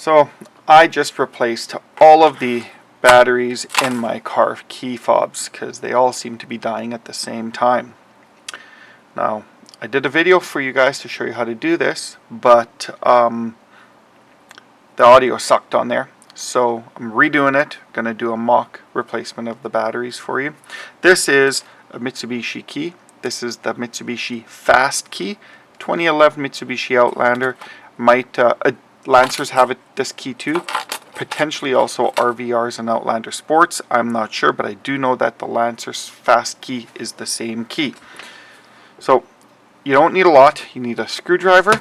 So I just replaced all of the batteries in my car key fobs because they all seem to be dying at the same time. Now, I did a video for you guys to show you how to do this, but the audio sucked on there. So I'm redoing it. Going to do a mock replacement of the batteries for you. This is a Mitsubishi key. This is the Mitsubishi FASTkey, 2011 Mitsubishi Outlander. Lancers have this key too. Potentially also RVRs and Outlander Sports. I'm not sure, but I do know that the Lancer's FASTkey is the same key. So you don't need a lot. You need a screwdriver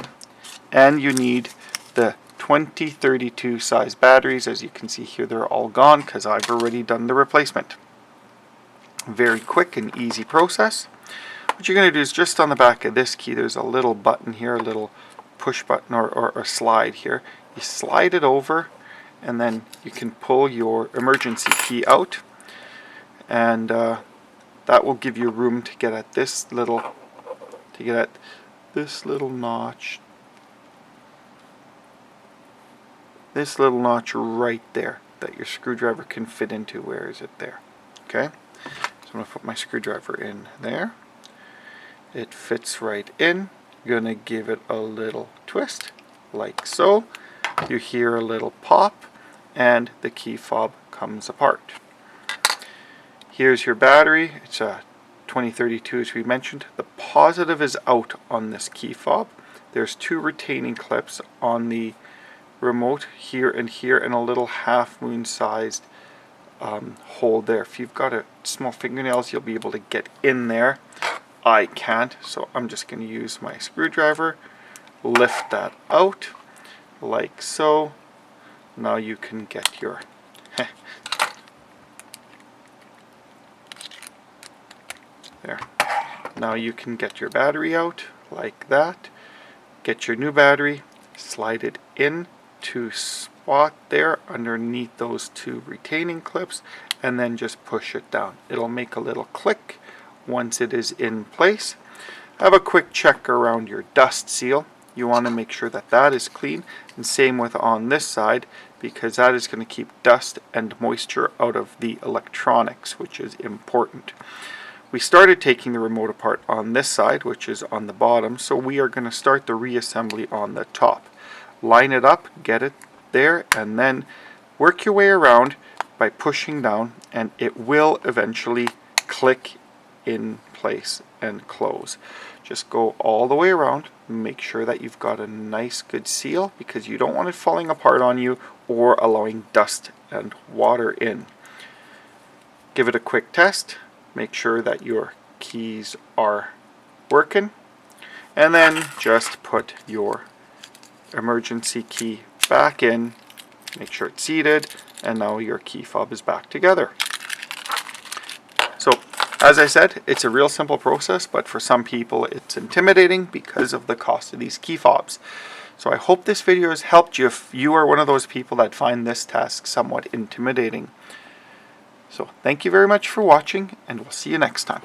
and you need the 2032 size batteries. As you can see here, they're all gone because I've already done the replacement. Very quick and easy process. What you're going to do is just on the back of this key, there's a little button here, a little push button or slide here. You slide it over and then you can pull your emergency key out, and that will give you room to get at this little notch. This little notch right there that your screwdriver can fit into. Where is it? There. Okay. So I'm going to put my screwdriver in there. It fits right in. You're going to give it a little twist, like so. You hear a little pop, and the key fob comes apart. Here's your battery. It's a 2032, as we mentioned. The positive is out on this key fob. There's two retaining clips on the remote here, and a little half moon sized hole there. If you've got small fingernails, you'll be able to get in there. I can't, so I'm just going to use my screwdriver, lift that out like so. Now you can get your there. Now you can get your battery out like that. Get your new battery, slide it in to spot there underneath those two retaining clips, and then just push it down. It'll make a little click once it is in place. Have a quick check around your dust seal. You want to make sure that that is clean, and same with on this side, because that is going to keep dust and moisture out of the electronics, which is important. We started taking the remote apart on this side, which is on the bottom, so we are going to start the reassembly on the top. Line it up, get it there, and then work your way around by pushing down, and it will eventually click in place and close. Just go all the way around. Make sure that you've got a nice good seal, because you don't want it falling apart on you or allowing dust and water in. Give it a quick test. Make sure that your keys are working, and then just put your emergency key back in. Make sure it's seated, and now your key fob is back together. So as I said, it's a real simple process, but for some people it's intimidating because of the cost of these key fobs. So I hope this video has helped you if you are one of those people that find this task somewhat intimidating. So thank you very much for watching, and we'll see you next time.